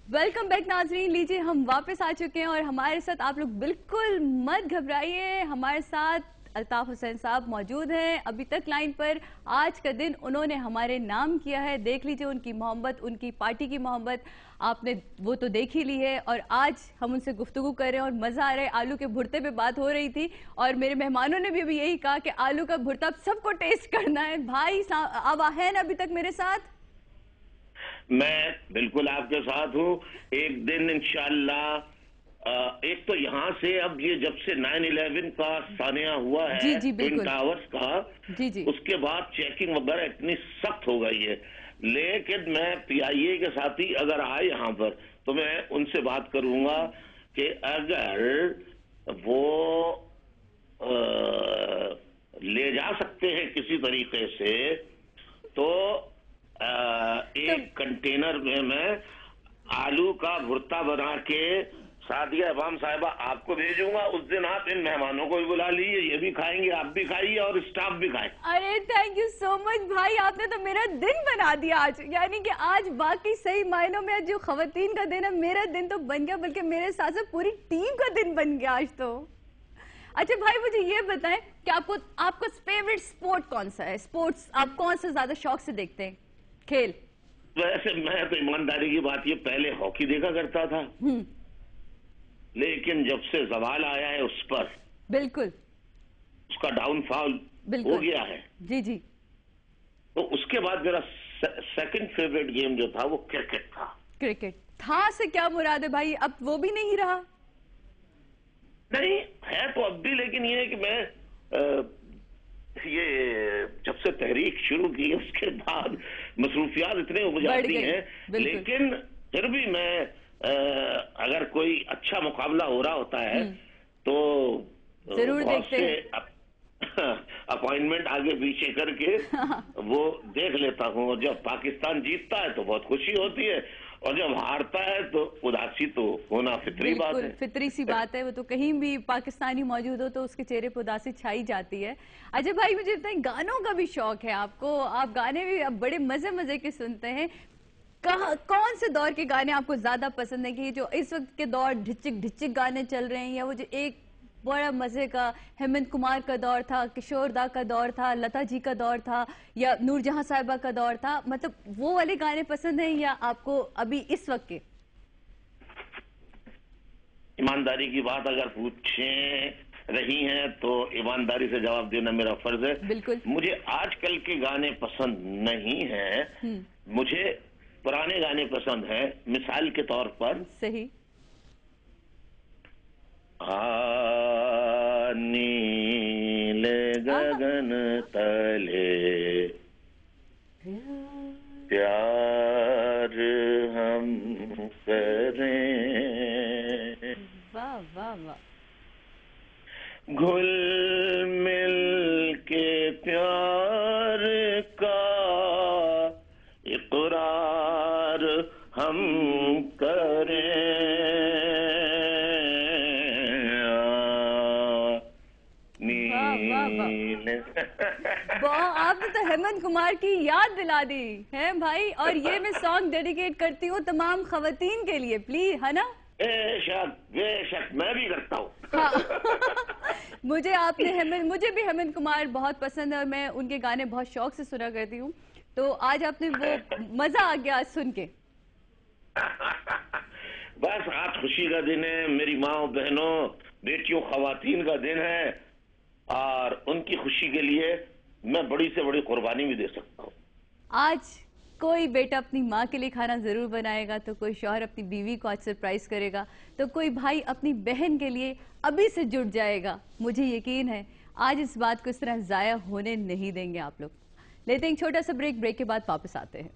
Welcome back नाजरीन। लीजिए हम वापस आ चुके हैं और हमारे साथ आप लोग बिल्कुल मत घबराइए, हमारे साथ अल्ताफ हुसैन साहब मौजूद हैं अभी तक लाइन पर। आज का दिन उन्होंने हमारे नाम किया है। देख लीजिए उनकी मोहब्बत, उनकी पार्टी की मोहब्बत आपने वो तो देख ही ली है। और आज हम उनसे गुफ्तगू कर रहे हैं और मजा आ रहा है। आलू के भुर्ते पे बात हो रही थी और मेरे मेहमानों ने भी अभी यही कहा कि आलू का भुर्ता सबको टेस्ट करना है। भाई अब है ना अभी तक मेरे साथ? मैं बिल्कुल आपके साथ हूँ। एक दिन इंशाल्लाह एक तो यहाँ से अब ये जब से 9/11 का सानिया हुआ है जी जी ट्विन बिल्कुल। टावर्स का, जी जी उसके बाद चेकिंग वगैरह इतनी सख्त हो गई है। लेकिन मैं PIA के साथी अगर आए यहाँ पर तो मैं उनसे बात करूंगा कि अगर वो ले जा सकते हैं किसी तरीके से तो एक कंटेनर में मैं आलू का भुर्ता बना के सादिया इमाम साहिबा आपको भेजूंगा। उस दिन आप इन मेहमानों को भी बुला लीजिए, ये भी खाएंगे, आप भी खाइए और स्टाफ भी खाए। अरे थैंक यू सो मच भाई, आपने तो मेरा दिन बना दिया आज। यानी कि आज बाकी सही मायनों में जो खवातीन का दिन है, मेरा दिन तो बन गया, बल्कि मेरे साथ साथ पूरी टीम का दिन बन गया आज तो। अच्छा भाई मुझे ये बताएं कि आपका फेवरेट स्पोर्ट कौन सा है? स्पोर्ट्स आप कौन सा ज्यादा शौक से देखते हैं? खेल? वैसे मैं तो ईमानदारी की बात, ये पहले हॉकी देखा करता था, लेकिन जब से जवाल आया है उस पर, बिल्कुल उसका डाउनफॉल हो गया है। जी जी। तो उसके बाद मेरा सेकंड फेवरेट गेम जो था वो क्रिकेट था। क्रिकेट था से क्या मुराद है भाई? अब वो भी नहीं रहा? नहीं है तो अब भी, लेकिन ये है कि मैं ये जब से तहरीक शुरू की उसके बाद मसरूफियात इतने हो जाती हैं, लेकिन फिर भी मैं अगर कोई अच्छा मुकाबला हो रहा होता है तो जरूर देखते हैं। अपॉइंटमेंट आगे पीछे करके वो देख लेता हूँ। और जब पाकिस्तान जीतता है तो बहुत खुशी होती है, और जब हारता है तो उदासी तो होना फितरी बात है, फितरी सी बात है। वो तो कहीं भी पाकिस्तानी मौजूद हो तो उसके चेहरे पर उदासी छाई जाती है। अच्छा भाई मुझे बताएं, गानों का भी शौक है आपको? आप गाने भी अब बड़े मजे मजे के सुनते हैं। कौन से दौर के गाने आपको ज्यादा पसंद है? कि जो इस वक्त के दौर ढिचिक ढिचिक गाने चल रहे हैं, या वो जो एक बड़ा मजे का हेमंत कुमार का दौर था, किशोर दा का दौर था, लता जी का दौर था, या नूरजहां साहिबा का दौर था, मतलब वो वाले गाने पसंद हैं या आपको अभी इस वक्त के? ईमानदारी की बात अगर पूछे रही हैं तो ईमानदारी से जवाब देना मेरा फर्ज है। बिल्कुल। मुझे आजकल के गाने पसंद नहीं हैं, मुझे पुराने गाने पसंद हैं। मिसाल के तौर पर सही, नीले गगन तले प्यार हम करें, वाह वाह वाह, घुल मिल के प्यार का इकरार हम करें। आपने तो हेमंत कुमार की याद दिला दी है भाई। और ये मैं सॉन्ग डेडिकेट करती हूँ तमाम खवातीन के लिए, प्लीज, है ना? बेशक मैं भी करता हूँ। हाँ। मुझे भी हेमंत कुमार बहुत पसंद है और मैं उनके गाने बहुत शौक से सुना करती हूँ। तो आज आपने वो मजा आ गया सुन के। बस आज खुशी का दिन है, मेरी माँ बहनों बेटियों खवातीन का दिन है, और उनकी खुशी के लिए मैं बड़ी से बड़ी कुर्बानी भी दे सकता हूँ। आज कोई बेटा अपनी माँ के लिए खाना जरूर बनाएगा, तो कोई शौहर अपनी बीवी को आज सरप्राइज करेगा, तो कोई भाई अपनी बहन के लिए अभी से जुट जाएगा। मुझे यकीन है आज इस बात को इस तरह जाया होने नहीं देंगे आप लोग। लेते हैं एक छोटा सा ब्रेक के बाद वापस आते हैं।